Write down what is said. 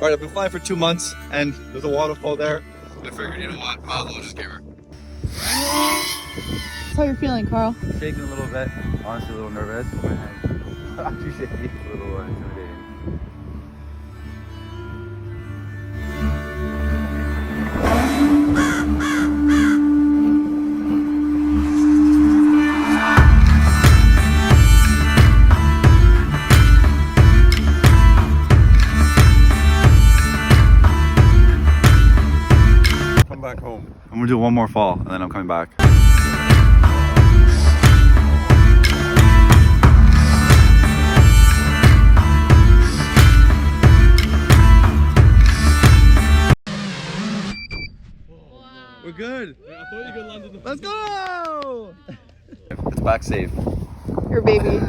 All right, I've been flying for 2 months, and there's a waterfall there. I figured, you know what, might as well just give her. How you're feeling, Carl? Shaking a little bit, honestly a little nervous. My hands actually shaking, a little intimidating. Come back home. I'm gonna do one more fall and then I'm coming back. We're good. I thought you could land in the. Let's go! It's back safe. Your baby.